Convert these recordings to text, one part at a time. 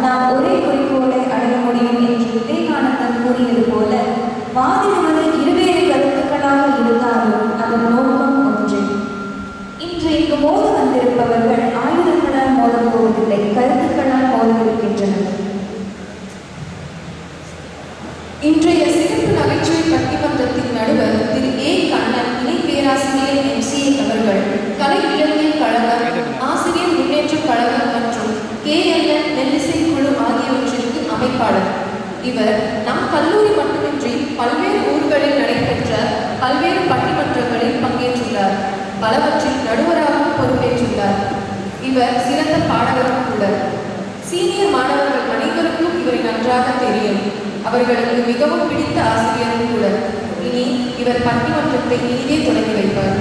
நாம் ஒரே குறிக்கோளை அடைய முடியும் என்று விவேகானந்தர் கூறியது போல வாதிடுவது இருவேறு கருத்துக்களாக இருந்தாலும் அதன் நோக்கம் ஒன்றே. இன்று இங்கு மோத வந்திருப்பவர்கள் ஆயுதங்களால் மோதப் போவதில்லை, கருத்துக்களால் மோதவிருக்கின்றனர். இன்றைய சிறப்பு நகைச்சுவை பட்டிமன்றத்தின் நடுவர் திரு ஏ. கண்ணன், இணை பேராசிரியர் MCA அவர்கள், கலை இலக்கியக் கழகம், ஆசிரியர் முன்னேற்றக் கழகம் மற்றும் KLN நெல்லிசை குழு ஆகியவற்றிற்கு அமைப்பாளர். இவர் நம் கல்லூரி மட்டுமின்றி பல்வேறு ஊர்களில் நடைபெற்ற பல்வேறு பட்டிமன்றங்களில் பங்கேற்றுள்ளார். பலவற்றில் நடுவராகவும் பொறுப்பேற்றுள்ளார். இவர் சிறந்த பாடகரும் கூட. சீனியர் மாணவர்கள் அனைவருக்கும் இவரை நன்றாக தெரியும். அவர்களுக்கு மிகவும் பிடித்த ஆசிரியரும் கூட. இனி இவர் பட்டிமன்றத்தை இனிதே தொடங்கி வைப்பார்.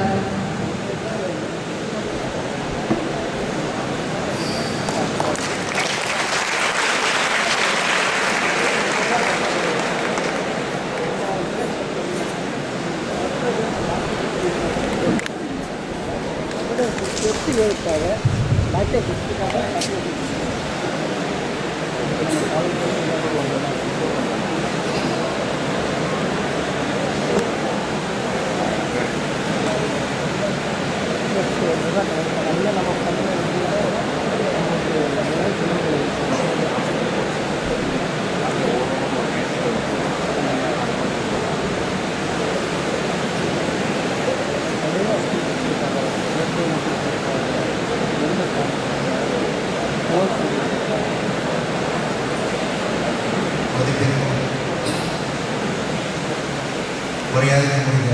மரியாதைக்குரிய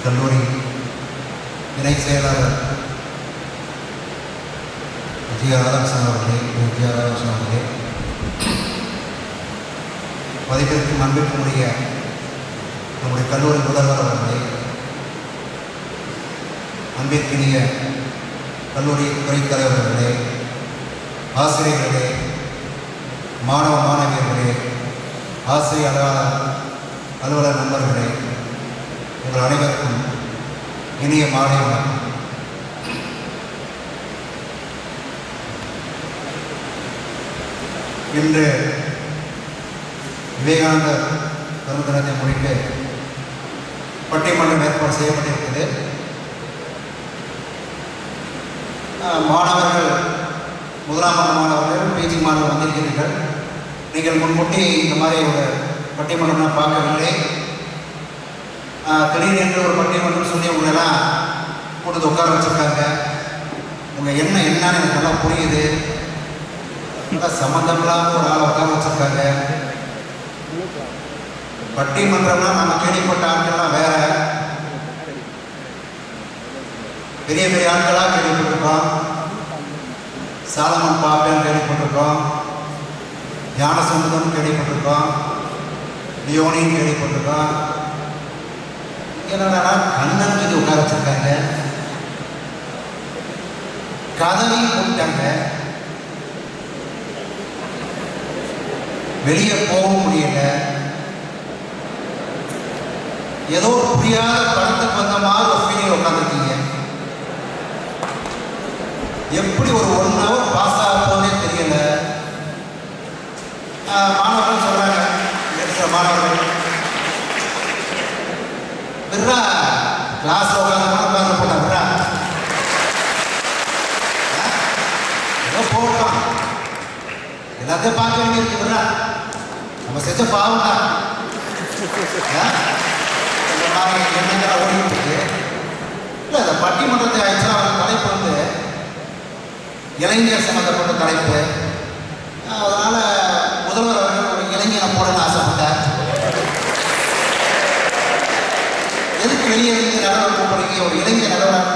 கல்லூரி இணை செயலாளர் ஜி. ராதாகிருஷ்ணன் அவர்களே, மதிப்பிற்கும் அன்பிற்குரிய நம்முடைய கல்லூரி முதல்வர் அவர்களே, அன்பிற்கினிய கல்லூரி துறைத் தலைவர்களே, ஆசிரியர்களே, மாணவ மாணவியர்களே, ஆசிரியர் அலுவலர் நண்பர்களே, உங்கள் அனைவருக்கும் இனிய மாலை வணக்கம். இன்று விவேகானந்தர் பிறந்த தினத்தை முன்னிட்டு பட்டிமன்றம் ஏற்பாடு செய்யப்பட்டிருக்கிறது. மாணவர்கள், முதலாம் ஆண்டு மாணவர்கள், PG மாணவர்கள் வந்திருக்கிறீர்கள். நீங்கள் முன்கூட்டி இந்த மாதிரி ஒரு பட்டிமன்றம் நான் பார்க்கவில்லை. திடீரென்று ஒரு பட்டிமன்றம் சொல்லி உங்களெல்லாம் கூட்டத்தை உட்கார வச்சுருக்காங்க. உங்கள் எண்ணம் என்னன்னு எனக்கு நல்லா புரியுது. சம்மந்தமில்லாமல் ஒரு ஆளை உட்கார வச்சுருக்காங்க. பட்டிமன்றம்னா நம்ம கேள்விப்பட்ட ஆட்கள்லாம் வேற, பெரிய பெரிய ஆட்களாக கேள்விப்பட்டிருக்கோம். சாலமன் பாப்பேன்னு கேள்விப்பட்டிருக்கோம், ஞானசம்பந்தம் கேள்விப்பட்டிருக்கோம், லியோனின்னு கேள்விப்பட்டிருக்கோம். என்னடா கண்ணன் மீது உட்கார வச்சிருக்காங்க, கதவையும் போட்டாங்க, வெளியே போக முடியல. ஏதோ புரியாத படத்துக்கு வந்த மாதிரி ஒரு ஃபீலிங் உட்காந்துருக்கீங்க. எப்படி ஒரு 1 hour பாஸ் ஆக போதே தெரியல. மாணவர்கள் சொல்றாங்க, மாணவர்கள் விட்றா, கிளாஸ் உட்காந்து போட்டா விட்றா, ஏதோ போட்டோம், எல்லாத்தையும் பார்க்க வேண்டியிருக்கு, விட்றா, நம்ம செஞ்ச பாவம் தான். எண்ணங்களை ஓடிட்டு இருக்கு. இல்லை, இந்த பட்டிமன்றத்தை ஆயிடுச்சுன்னா அவங்க தலைப்பு வந்து இளைஞர் சம்மந்தப்பட்ட தலைப்பு. அதனால் முதல்வர் அவர்கள் ஒரு இளைஞனை போடணும்னு ஆசைப்பட்டார். எதுக்கு வெளியே இருந்து நடுவர் கூப்பிடுறீங்க? ஒரு இளைஞர் நடுவர்,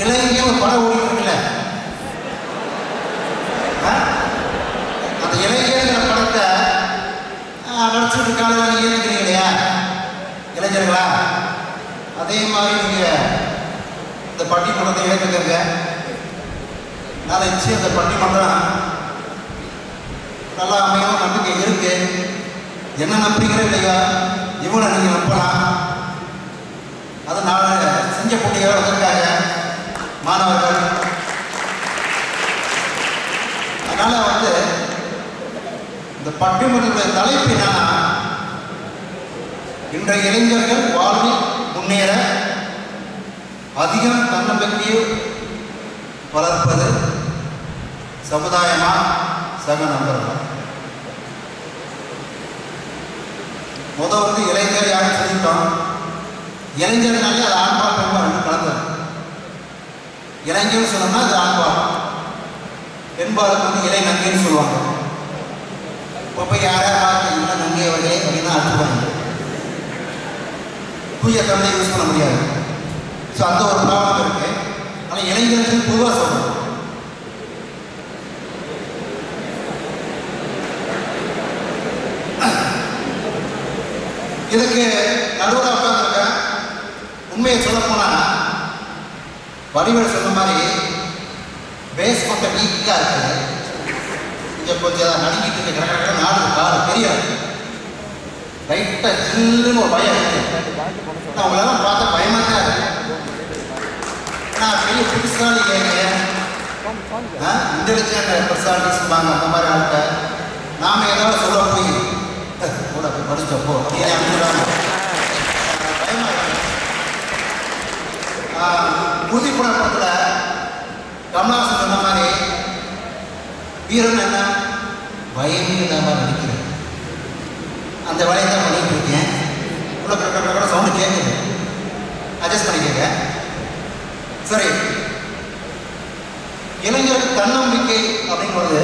இளைஞர் ஒரு படம் ஓடிட்டு இருக்குல்ல, அந்த இளைஞர்கிற படத்தை நடிச்சுட்டு காலையில் நீங்கள் ஏற்றுக்கிறீங்க இல்லையா இளைஞர்களா? அதே மாதிரி நீங்கள் இந்த பட்டிமன்றத்தை ஏற்றுக்கங்க. நான் நிச்சயம் அந்த பட்டிமன்றம் நல்லா அமையும் நம்பிக்கை இருக்கு. என்ன நம்புறீங்களோ இல்லையா, இவனை நீங்கள் நம்பலாம். அதனால செஞ்ச போட்டியாக வந்திருக்காங்க மாணவர்கள். அதனால் வந்து இந்த பட்டிமன்றத்துடைய தலைப்பு என்னன்னா, இன்றைய இளைஞர்கள் வாழ்வில் முன்னேற அதிகம் தன்னம்பிக்கையை வளர்ப்பது சமுதாயமா சக நண்பர்களா? முதல் வந்து இளைஞர் யாரும் சொல்லிட்டோம். இளைஞர்னாலே அது ஆண்பால் பெண்பால் ரெண்டு கலந்தது. இளைஞர்னு சொன்னோம்னா அது ஆண்பால், பெண்பாலுக்கு வந்து இலை நங்கைன்னு சொல்லுவாங்க. இப்போ போய் யாராவது பார்த்து இல்லை நங்கை அவர்களே அப்படின்னா அர்த்தம் தூய தமிழை யூஸ் பண்ண முடியாது. ஸோ அந்த ஒரு ப்ராப்ளம் இருக்கு. ஆனால் இளைஞர்கள் பொதுவாக சொல்லணும். இதுக்கு நடுவில் உட்காந்துருக்கேன். உண்மையை சொல்ல போனால் வடிவேல் சொன்ன மாதிரி பேஸ் மட்டும் வீக்காக இருக்குது. இங்கே கொஞ்சம் நடுங்கிட்டு இருக்க கிடக்கிற நாடு காடு தெரியாது. லைட்டாக சில்லுன்னு ஒரு பயம் இருக்குது. நான் உங்களெல்லாம் பார்த்தா பயமாக தான் இருக்கு. நான் பெரிய புதுசாலி இன்டெலிஜென்ட் பர்சனாலிட்டி சொல்லுவாங்க. அந்த மாதிரி ஆள்கிட்ட நாம் ஏதாவது சொல்ல போய் கூட போய் படிச்சப்போ அப்படின்னு அனுப்புகிறாங்க. பயமாக இருக்கு. உறுதிப்பட படத்தில் கமலஹாசன் சொன்ன மாதிரி வீரன் என்ன பயமே இல்லாமல் நடிக்கிறேன். அந்த வேலையை தான் பண்ணிட்டு இருக்கேன். உள்ள கூட சவுண்டு கேட்குது. அட்ஜஸ்ட் பண்ணிக்கங்க. சரி, இளைஞருக்கு தன்னம்பிக்கை அப்படிங்கிறது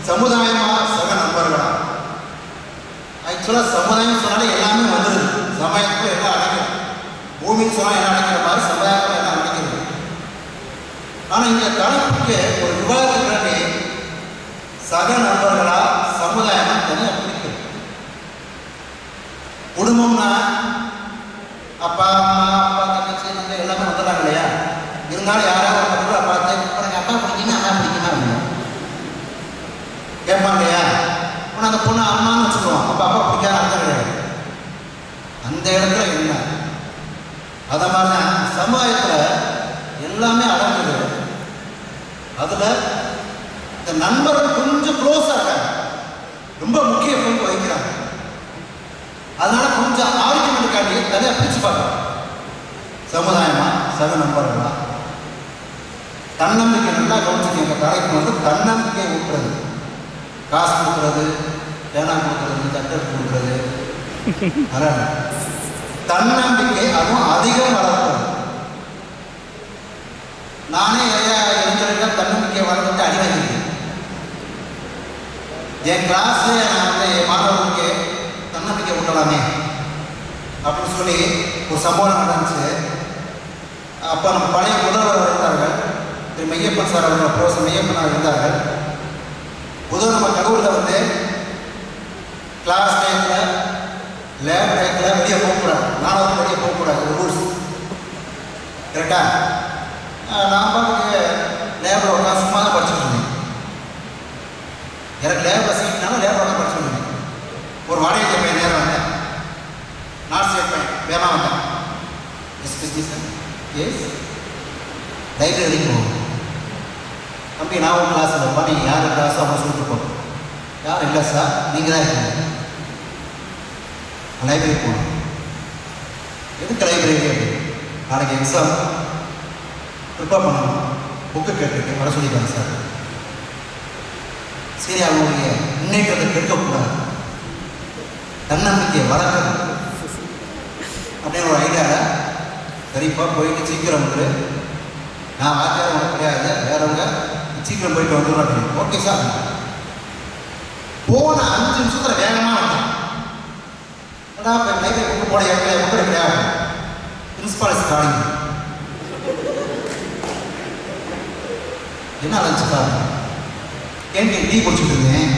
சமுதாயமா சக நண்பர்களா? ஆக்சுவலாக சமுதாயம் சொன்னாலே எல்லாமே வந்துடுது. சமுதாயத்துக்குள்ள எல்லாம் அடைக்கிறது. பூமின்னு சொன்னால் எல்லாம் அடைக்கிற மாதிரி சமுதாயத்தில் எல்லாம் அடைக்கிறது. ஆனால் இந்த தலைப்புக்கு ஒரு விவாதத்துக்கு சக நண்பர்களா சமுதாயமா தனியாக பிடிக்குது. குடும்பம்னா அப்பா அம்மா அப்பா தங்கச்சி தங்கை எல்லாமே வந்துடுறாங்க இல்லையா? இருந்தாலும் யாராவது பக்கத்தில் பார்த்து உனக்கு அப்பா பிடிக்குன்னா அம்மா பிடிக்குமா அப்படின்னா கேட்பாங்க இல்லையா? ஆனால் அந்த பொண்ணு அம்மான்னு வச்சுக்குவோம். அப்போ அப்பா பிடிக்காத அர்த்தம் கிடையாது. அந்த இடத்துல என்ன அதை மாதிரி தான் சமுதாயத்தில் எல்லாமே அடங்குது. அதில் இந்த நண்பர்கள் கொஞ்சம் க்ளோஸாக இருக்காங்க, ரொம்ப முக்கிய பங்கு வகிக்கிறாங்க. அதனால கொஞ்சம் ஆர்குமெண்ட்டுக்காண்டி நிறைய பிரிச்சு பார்க்கலாம். சமுதாயமா சக நண்பர்களா? தன்னம்பிக்கை நல்லா கவனிச்சுக்க. எங்கள் தலைப்பு வந்து தன்னம்பிக்கை ஊட்டுறது. காசு கொடுக்குறது, பேனா கொடுக்குறது, சட்டை கொடுக்குறது, அதான் தன்னம்பிக்கை. அதுவும் அதிகம் வளர்க்கிறது. நானே இளைஞர்கள் தன்னம்பிக்கையை வளர்த்துட்டு அடி வாங்கியிருக்கேன். என் கிளாஸ்ல நான் வந்து மாணவர்களுக்கு தன்னம்பிக்கை ஊட்டலாமே அப்படின்னு சொல்லி ஒரு சம்பவம் நடந்துச்சு. அப்போ நம்ம பழைய முதல்வர் இருந்தார்கள், திரு மெய்யப்பன் சார் அவர்கள், ப்ரொஃபஸர் மெய்யப்பன் இருந்தார்கள். முதல் நம்ம கடவுளில் வந்து கிளாஸ் டைமில் லேப் டைமில் வெளியே போகக்கூடாது, மாணவர்கள் வெளியே போகக்கூடாது, ஒரு ரூல்ஸ் கரெக்டா? நான் பார்த்து லேபில் உட்காந்து சும்மா தான் படிச்சுட்டு இருந்தேன். எனக்கு லேபில் சீட்னாலும் லேபில் உட்காந்து படிச்சுட்டு இருந்தேன். ஒரு வாடகை பையன் நேரம் வந்தேன், நாட் சேட் பையன் வேணாம் வந்தேன். எஸ் லைப்ரரிக்கு போகும். தம்பி நான் ஒரு கிளாஸில் இருப்பா, நீங்கள் யார் கிளாஸோ அவங்க சொல்லிட்டு போகணும். யார் இல்லை சார், நீங்கள் தான் இருக்கீங்க. லைப்ரரிக்கு போகணும். எதுக்கு லைப்ரரி அப்படின்னு? நாளைக்கு எக்ஸாம் ப்ரிப்பேர் பண்ணணும், புக்கு கேட்டுருக்கேன், வர சொல்லியிருக்காங்க சார். சரி, அவங்களுடைய முன்னேற்றத்தை கெடுக்கக்கூடாது, தன்னம்பிக்கையை வளர்க்கணும் அப்படின்னு ஒரு ஐடியாவில் சரிப்பா போயிட்டு சீக்கிரம் வந்துடு, நான் வாத்தியார் ஒன்று கிடையாது, வேறவங்க சீக்கிரம் போயிட்டு வந்துடும் அப்படின்னு. Okay sir. போன 5 நிமிஷத்தில் வேகமாக வந்தேன். ஏன்னா இப்போ லைப்ரரி புக்கு போட இடத்துல புக்கு கிடையாது. பிரின்ஸ்பால் காலிங்க என்ன லஞ்சுக்கா? கேன்டீன் டீ குடிச்சுட்டு இருந்தேன்.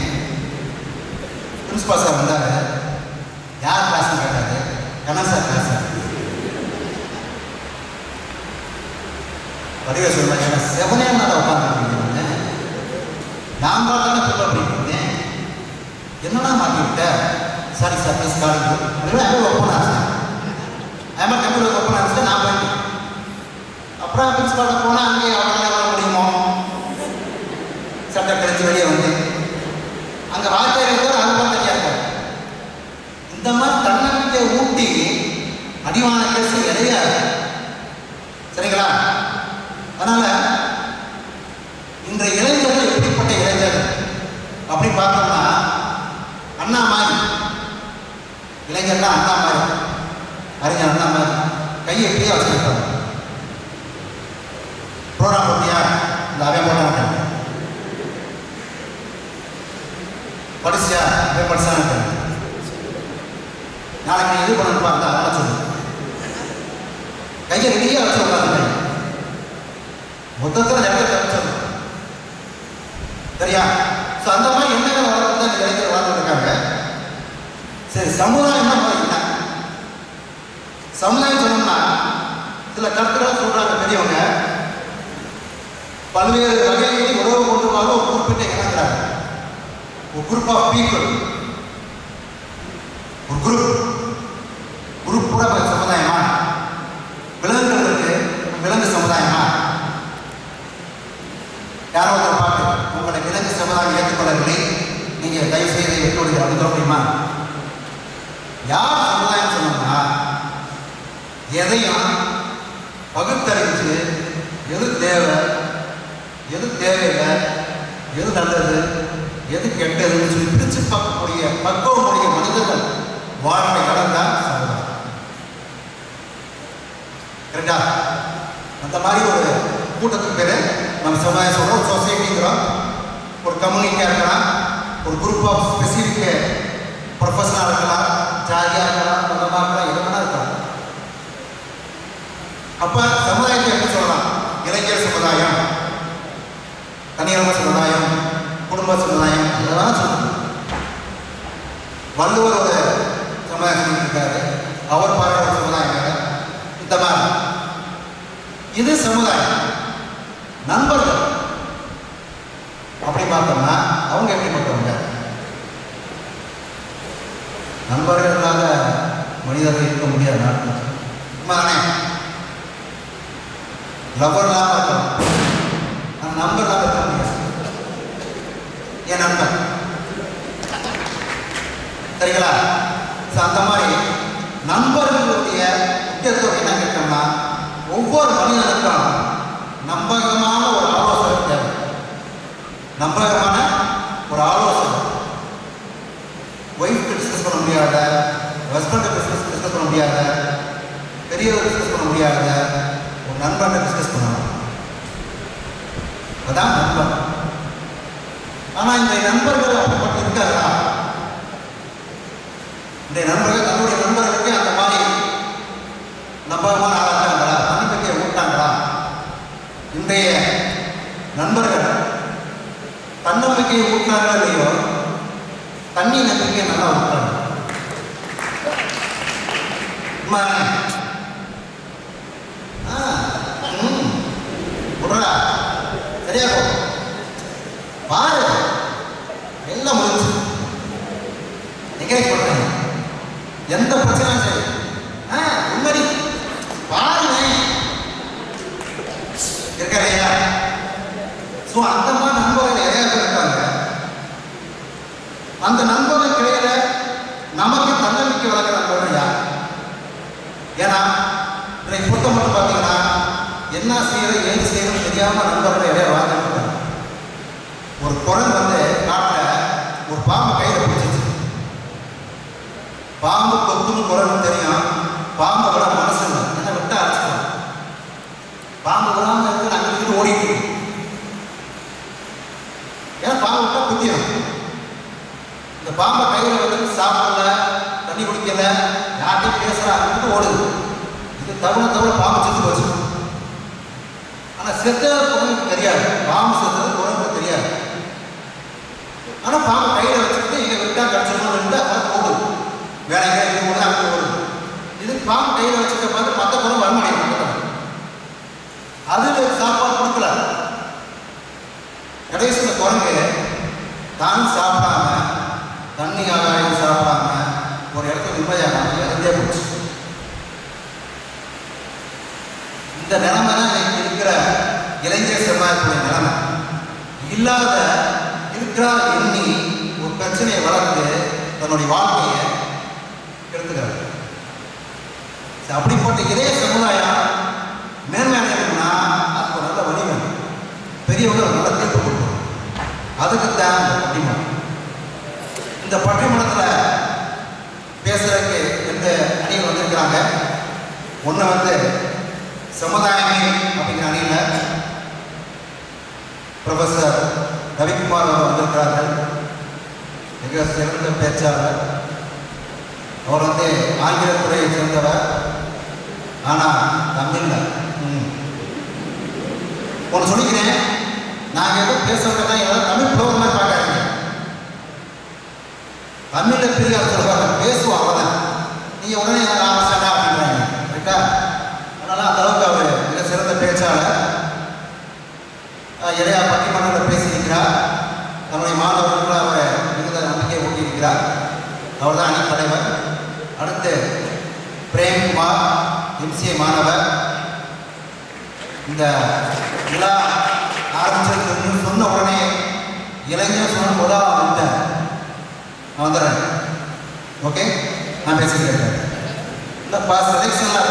பிரின்ஸ்பால் சார் வந்தார். யார் கிளாஸ்ன்னு கேட்டாரு. Kannan sir class. வடிவ சொல்லுவாங்க, செவனே நான் உட்காந்துருக்கீங்க, நான் தானே பிள்ளை பண்ணிட்டு இருந்தேன், என்னன்னா மாட்டி விட்ட? Sorry sir please calling. அப்படின்னா ஓப்பன் ஆச்சு. ஐஎம்ஆர் கம்ப்யூட்டர் ஓப்பன் ஆச்சு. நான் போயிட்டேன். அப்புறம் பிரின்ஸ்பால்கிட்ட போனால் அங்கேயே அவங்களால வர முடியுமோ? சட்டை கழிச்சு வெளியே வந்து அங்கே வார்த்தைகள் அனுபவம் தெரியா இருக்காரு. இந்த மாதிரி தன்னம்பிக்கையை ஊட்டி அடிவான கேசு நிறையா இருக்கு. சரிங்களா? அதனால இன்றைய இளைஞர்கள் எப்படிப்பட்ட இளைஞர்கள் அப்படி பார்த்தோம்னா அண்ணா மாதிரி இளைஞர்னா அண்ணா மாதிரி அறிஞர் அண்ணா மாதிரி கையை எப்படியா வச்சுருக்காங்க. ப்ரோக்ராம் பற்றியா இந்த அவன் போட்டாங்க படிச்சியா அவன் படிச்சான்னு நாளைக்கு நீ இது பண்ணணும் பார்த்தா அதெல்லாம் சொல்லு. கையை ரெடியாக வச்சு உட்காந்து மொத்தத்தில் இடத்துல வச்சிடணும். சரியா? ஸோ அந்த மாதிரி எண்ணங்கள் வளர்ந்து தான் இளைஞர் வாழ்ந்துருக்காங்க. சரி, சமுதாயம்னா என்ன? சமுதாயம் சொன்னோம்னா சில கருத்துக்களை சொல்றாங்க பெரியவங்க. பல்வேறு வகைகளில் உறவு கொண்டுவாக ஒரு குறிப்பிட்ட இனங்கிறாங்க. ஒரு குரூப் ஆஃப் பீப்புள், ஒரு குரூப் கூட சமுதாயமா? விலங்குகளுக்கு விலங்கு சமுதாயமா? யாரோ ஒரு பாட்டு, உங்களை விலங்கு சமுதாயம் ஏற்றுக்கொள்ளவில்லை, நீங்க தயவு செய்து விட்டு விடுங்க அப்படின்னு சொல்ல முடியுமா? யார் சமுதாயம் சொன்னோம்னா எதையும் பகுத்தறிஞ்சு எது தேவை எது தேவையில்லை, எது நல்லது எது கெட்டதுன்னு சொல்லி பிரிச்சு பார்க்கக்கூடிய பக்குவமுடைய மனிதர்கள் வாழ்க்கை கடந்தான் சமுதாயம். கரெக்டா? அந்த மாதிரி ஒரு கூட்டத்துக்கு பேரு நம்ம சமுதாயம் சொல்றோம். ஒரு சொசைட்டிங்கிறோம், ஒரு கம்யூனிட்டியா இருக்கலாம், ஒரு குரூப் ஆஃப் ஸ்பெசிபிக் ப்ரொஃபஷனாக இருக்கலாம், ஜாலியாக இருக்கலாம், மதமாக இருக்கலாம், எது வேணா இருக்கலாம். அப்ப சமுதாயத்தை எப்படி சொல்லலாம்? இளைஞர் சமுதாயம், தனியார் சமுதாயம், குடும்ப சமுதாயம், இதெல்லாம் சொல்லணும். வள்ளுவர் ஒரு சமுதாயம் சொல்லியிருக்காரு, அவர் பாராட்ட சமுதாயம். இந்த மாதிரி இது சமுதாயம். நண்பர்கள் அப்படி பார்த்தோம்னா அவங்க எப்படிப்பட்டவங்க? நண்பர்கள் இல்லாத மனிதர்கள் இருக்க முடியாது நாட்டில். தானே? லவ்வர்லாம் இருக்கலாம், ஆனால் நண்பர்லாம் இருக்க முடியாது. என் நண்பர், சரிங்களா? அந்த மாதிரி நண்பர்களுடைய முக்கியத்துவம் என்ன கேட்டோம்னா, ஒவ்வொரு மனிதனுக்கும் நம்பகமான ஒரு ஆலோசனை தேவை. நம்பகமான ஒரு ஆலோசனை. ஒய்ஃப்க்கு டிஸ்கஸ் பண்ண முடியாத, ஹஸ்பண்டை டிஸ்கஸ் பண்ண முடியாத, பெரியவர் டிஸ்கஸ் பண்ண முடியாத ஒரு நண்பனை டிஸ்கஸ் பண்ணணும். அதான் நண்பன். ஆனால் இந்த நண்பர்கள் அப்படிப்பட்டு இருக்காங்களா? இந்த நண்பர்கள் தன்னுடைய நண்பர்களுக்கு அந்த மாதிரி நம்பகமான ஆளாட்டாங்களா? தன்னம்பிக்கையை ஊட்டாங்களா? இன்றைய நண்பர்கள் தன்னம்பிக்கையை ஊட்டாங்களா இல்லையோ, தண்ணி நம்பிக்கையை நல்லா ஊட்டாங்க. சரியா போகும் பாரு, எல்லாம் முடிஞ்சு என்கரேஜ் பண்றேன். எந்த பிரச்சனையும் சரி, முன்னாடி பாருங்க இருக்க இல்லையா? ஸோ அந்த மாதிரி நண்பர்கள் நிறைய பேர் இருக்காங்க. அந்த நண்பர்கள் கிடையில நமக்கு தன்னம்பிக்கை வளர்க்குற நண்பர்கள் யார்? ஏன்னா இன்றைக்கு பொறுத்த மட்டும் பார்த்தீங்கன்னா என்ன செய்யறது ஏது செய்யணும் தெரியாம நண்பர்கள் நிறைய வாழ்ந்துட்டு இருக்காங்க. ஒரு குரல் வந்து காட்டில் ஒரு பாம்பு கையில் பிடிச்சிச்சு. பாம்பு கொத்துன்னு குரல் தெரியும், பாம்பை விட மனசு இல்லை, என்ன விட்டு அரைச்சிக்கலாம். பாம்பு விடாம இருக்கு, நாங்கள் வீட்டு ஓடிட்டு இருக்கோம். ஏன்னா பாம்பு விட்டா குத்திடும். இந்த பாம்பை கையில் வந்து சாப்பிடல, தண்ணி குடிக்கல, யார்கிட்டையும் பேசுறாங்க, ஓடுது. இது தவிர பாம்பு செத்து போச்சு. ஆனால் செத்த பொண்ணுக்கு தெரியாது, பாம்பு செத்தது பொண்ணுக்கு தெரியாது. ஆனால் பாம்பு கையில் வச்சுக்கிட்டு இங்கே விட்டா கடிச்சிடணும், அது ஓடுது. வேற எங்கே ஓடுது, அங்கே ஓடுது. இது பாம்பு கையில் வச்சுக்க பார்த்து மற்ற பொண்ணு வரமாட்டேங்குது. அது சாப்பாடு கொடுக்கல. கடைசியில் குரங்கு தான் சாப்பிடாம, தண்ணி ஆகாயம் சாப்பிடாம ஒரு இடத்துல நிம்மதியாக இறந்தே போச்சு. இந்த நிலைமை தான் இன்னைக்கு இருக்கிற இளைஞர் சமுதாயத்துடைய நிலைமை. இல்லாத இருக்கிறார் எண்ணி ஒரு பிரச்சனையை வளர்த்து தன்னுடைய வாழ்க்கையை எடுத்துக்கிறார். அப்படிப்பட்ட இதே சமுதாயம் மேன்மையானதுன்னா அதுக்கு ஒரு நல்ல வழி வேணும். பெரியவங்க ஒரு நல்ல தீர்ப்பு கொடுக்கணும். அதுக்கு தான் இந்த பட்டிமன்றம். இந்த பட்டிமன்றத்தில் பேசுறதுக்கு எந்த அணிகள் வந்திருக்கிறாங்க. ஒன்று வந்து சமுதாயமே அப்படிங்கிற அணியில் ப்ரொஃபஸர் ரவிக்குமார் அவர் வந்திருக்கிறார்கள். மிக சிறந்த பேச்சாளர். அவர் வந்து ஆங்கிலத்துறையை சேர்ந்தவர். ஆனால் தமிழில் ஒன்று சொல்லிக்கிறேன், நாங்கள் எதுவும் பேசுறதுனா எல்லாரும் தமிழ் புலவர் மாதிரி பார்க்காதீங்க. தமிழில் பெரியார் சொல்லுவாங்க, பேசுவோம் அவ்வளோதான். நீங்கள் உடனே ஆரம்பிச்சாடா அப்படின்றாங்க. ரைட்டா? அதனால் அந்த அளவுக்கு அவர் மிக சிறந்த பேச்சாளர். இளையா பட்டிமன்றத்தில் பேசியிருக்கிறார். தன்னுடைய மாணவர்களுக்கு அவர் மிகுந்த நம்பிக்கை ஊட்டியிருக்கிறார். அவர் தான் அணி தலைவர். அடுத்து பிரேம்குமார் எம்சிஏ மாணவர். இந்த விழா ஆரம்பிச்சதுன்னு சொன்ன உடனே இளைஞர் சொன்ன முதல் வந்துட்டேன். நான் வந்துடுறேன். ஓகே, நான் பேசிக்கிறேன். இல்லைப்பா செலெக்ஷன்ல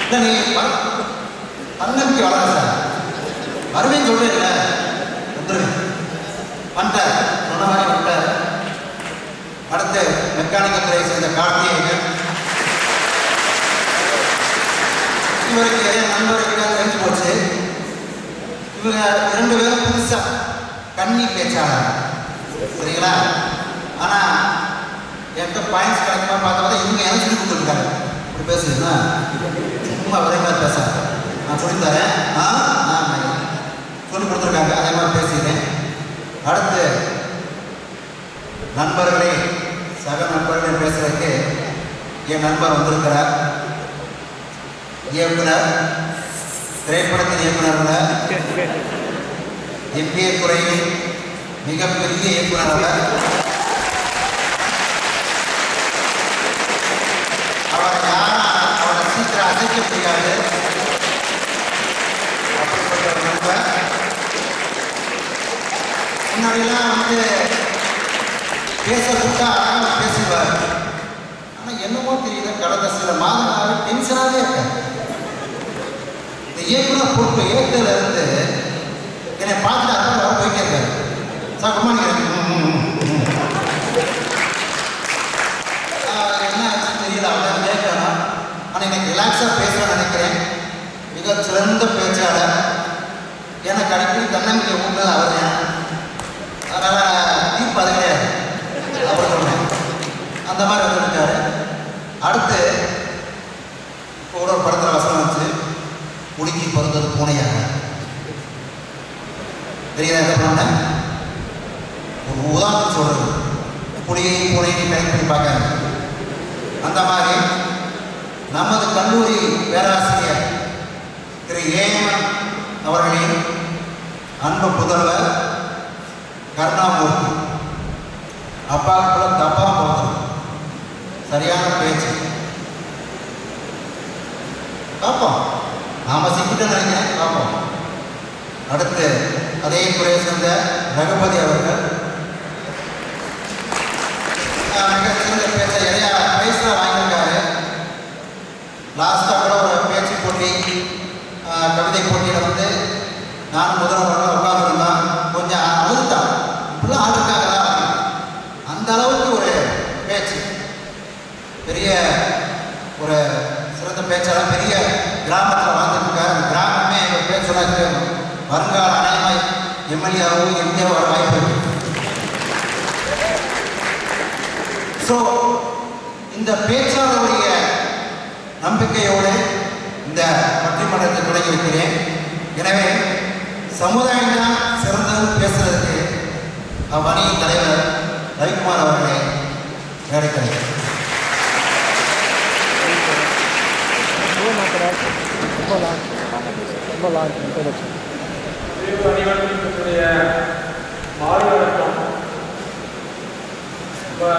இல்லை, நீ தன்னம்பிக்கை வளர சார் வருவேன்னு சொல்றேன்ல, வந்துடுவேன். வந்துட்டார், சொன்ன மாதிரி வந்துட்டார். அடுத்து மெக்கானிக்கல் துறையை சேர்ந்த கார்த்திகேயன். இவருக்கு என் நண்பருக்கு தெரிஞ்சு போச்சு. இவங்க 2 பேரும் புதுசா கண்ணி பேச்சாளர். சரிங்களா? ஆனால் என்கிட்ட பாயிண்ட்ஸ் கிடைக்குமா பார்த்தா இவங்க எனக்கு சொல்லி கொடுத்துருக்காங்க. இப்படி பேசுறீங்கன்னா சும்மா அதே மாதிரி பேசுறாங்க. நான் சொல்லித்தரேன். சொல்லி கொடுத்துருக்காங்க. அதே மாதிரி பேசுகிறேன். அடுத்து நண்பர்களே, சக நண்பர்களே பேசுறதுக்கு என் நண்பர் வந்திருக்கிறார். இயக்குனர், திரைப்படத்தின் இயக்குனர், எம்பிஏ துறையில் மிகப்பெரிய இயக்குனர் அவர். அவரை யாரும் அவரை சீக்கிரம் அசைக்க முடியாது. அப்படிப்பட்ட ஒரு நண்பர். முன்னாடியெல்லாம் வந்து பேச கூட்டா அழகாக பேசுவார். ஆனால் என்னமோ தெரியல, கடந்த சில மாதங்களாக டென்ஷனாகவே இருக்கார். இந்த இயக்குனர் பொறுப்பு ஏற்றல இருந்து என்னை பார்த்துட்டு அதான் போயிட்டே இருக்காரு. Sir good morning. என்ன ஆச்சுன்னு தெரியல, அவன் கேட்கணும். ஆனால் இன்னைக்கு ரிலாக்ஸாக பேசணும்னு நினைக்கிறேன். மிக சிறந்த பேச்சாளர். எனக்கு அடிக்கடி தன்னம்பிக்கை ஊட்டுனது அவர் தான். அதனால் தீர்ப்பு அது கிடையாது, அவர் சொன்னேன். அந்த மாதிரி வந்துருக்காரு. அடுத்து இப்போ ஒரு படத்தில் வசனம் வச்சு குடிக்கி பிறந்தது பூனையாக. தெரியுதா என்ன பண்ண? ஒரு உதாரணம் சொல்றது, புலியையும் பூனையையும் கனெக்ட் பண்ணி பார்க்காங்க. அந்த மாதிரி நமது கல்லூரி பேராசிரியர் திரு ஏஎம் அவர்களின் அன்பு புதல்வர் கருணாமூர்த்தி. அப்பாக்குள்ள தப்பா போகிறது, சரியான பேச்சு பார்ப்போம். நாம சிக்கிட்ட நினைக்கிறேன், பார்ப்போம். அடுத்து அதே துறையை சேர்ந்த ரகுபதி அவர்கள் மிக சிறந்த பேச்ச நிறையா பிரைஸ்லாம் வாங்கியிருக்காரு. லாஸ்ட்டாக கூட ஒரு பேச்சு போட்டி, கவிதை போட்டியில் வந்து நானும் முதல்வர்கள் உட்காந்துருந்தான். கொஞ்சம் அழுத்தான், இப்படிலாம் ஆளுக்காங்களா, அந்த அளவுக்கு ஒரு பேச்சு. பெரிய ஒரு சிறந்த பேச்சாளர். பெரிய கிராமத்தில் வாழ்ந்துருக்காரு. அந்த கிராமமே ஒரு பேச்சலாக வருங்கால அநேகமாய் எம்எல்ஏவும் எம்ஜிஆர் வர வாய்ப்பு இருக்கு. ஸோ இந்த பேச்சாளருடைய நம்பிக்கையோடு இந்த பட்டிமன்றத்தை தொடங்கி வைக்கிறேன். எனவே சமுதாயம் தான் சிறந்தது பேசுறதுக்கு அவ்வணியின் தலைவர் ரவிக்குமார் அவர்களை வேலைக்கிறேன்.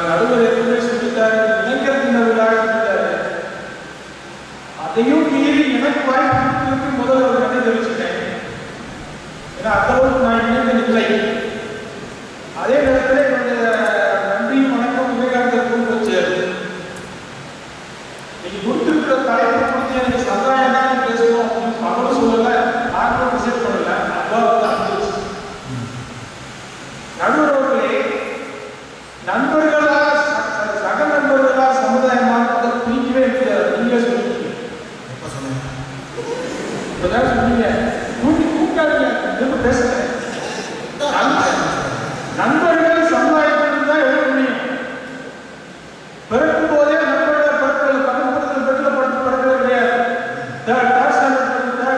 நடுவர் எதுவுமே சொல்லிட்டாரு, இளைஞர் தின விழா சொல்லிட்டாரு. அதையும் மீறி எனக்கு வாய்ப்பு முதல்வர் அளவுக்கு நான் இணைந்து இல்லை. அதே நேரத்தில் என்னுடைய நன்றியும் வணக்கம் விவேகானந்தருக்கும் போச்சு. நீங்க கொடுத்துருக்கிற தலைப்பு குறித்து எனக்கு சமுதாயம் தான் பேசணும் அப்படின்னு அவரும் சொல்லலை, நாங்களும் டிசைட் பண்ணல. நடுவர்களே, நண்பர்களா சக நண்பர்களா சமுதாயமாக பிரிக்கவே முடியாது. நீங்க சொல்லுங்க, இப்பதான் சொன்னீங்க, கூப்பிட்டாங்க பேசுறேன். நண்பர்கள் சமுதாயத்திற்கு தான் எழுத முடியும். பிறக்கும் போதே நண்பர்கள் படுத்தல் பக்கப்படுத்தல் பெட்டில் படுத்தல் கிடையாது.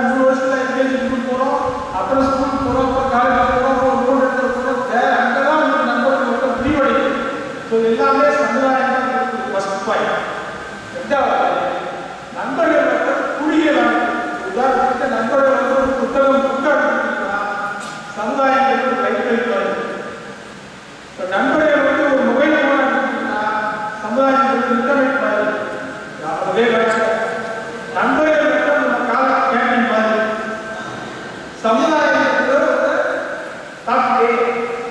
3 வருஷத்துல எங்கேஜி ஸ்கூல் போறோம், அப்புறம் ஸ்கூல் போறோம், அப்புறம் காலேஜ் போறோம், ஒரு ரோடு எடுத்து போறோம். அங்கதான் உங்களுக்கு நண்பர்கள் மட்டும் பிரிவடையும். ஸோ எல்லாமே சமுதாயம் தான் ஃபர்ஸ்ட் பாயிண்ட். ரெண்டாவது, நண்பர்கள் மட்டும் குறுகிய உதாரணத்துக்கு நண்பர்கள் வந்து ஒரு புத்தகம் புத்தகம்னா சமுதாயங்களுக்கு லைப்ரரி வருது. இப்போ நண்பர்கள் வந்து ஒரு மொபைல் ஃபோன் எடுத்துக்கிட்டா சமுதாயங்களுக்கு இன்டர்நெட் மாதிரி. அதே நண்பர்கள் மட்டும் நம்ம கால கேண்டிங் மாதிரி. சமுதாயத்துக்கு வந்து தாக்கே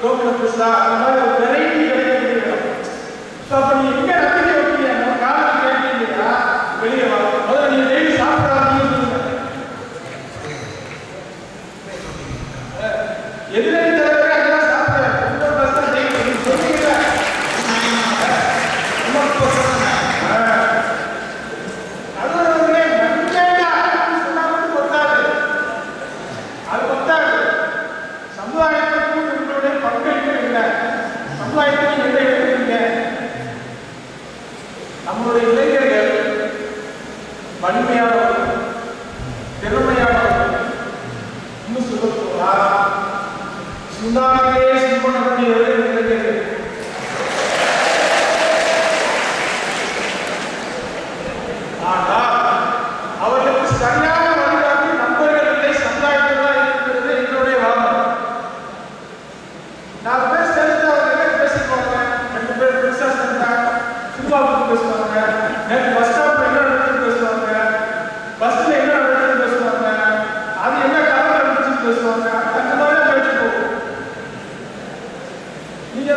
கோகுல புஸ்தா அந்த மாதிரி ஒரு வெரைட்டி கிடைக்கிறது. ஸோ அப்போ நீ எங்கே நம்பிக்கை வைக்கிறீங்க? நம்ம கால கேண்டிங்கா வெளியே வரும். முதல்ல நீங்கள் டெய்லி சாப்பிடாதீங்க. எதிரே தலைவரே அதெல்லாம் சாப்பிட்டாரு. இன்னொரு பஸ் தான் டெய்லி சொன்னீங்களா? நடுவர்களே, நன்மையா சொன்னா மட்டும் கொத்தாது. அது கொத்தாது. சமுதாயத்துக்கு உங்களுடைய பங்களிப்பு இல்லை. சமுதாயத்துக்கு என்ன எடுத்துக்கீங்க? நம்மளுடைய இளைஞர்கள் வலிமையானவர்கள், திறமையானவர்கள், இன்னும் சொல்ல சுனாமியே சிம்பனக்கூடியவர்கள் இளைஞர்கள். ஆனால் அவர்களுக்கு சரியான வழிகாட்டி நண்பர்கள் இல்லை, சமுதாயத்தில் தான் இருக்கிறது என்னுடைய வாதம். 4 பேர் சேர்ந்து அவங்க பேசிக்குவாங்க. 2 பேர் பெருசா சேர்ந்தாங்க, சினிமாவுக்கு பேசுவாங்க, நேற்று பஸ் ஸ்டாப்ல என்ன நடக்குதுன்னு பேசுவாங்க, பஸ்ல என்ன நடக்குதுன்னு பேசுவாங்க, அது என்ன கலர் நடந்துச்சுன்னு பேசுவாங்க. அந்த மாதிரி பேச்சு போகும். நீங்க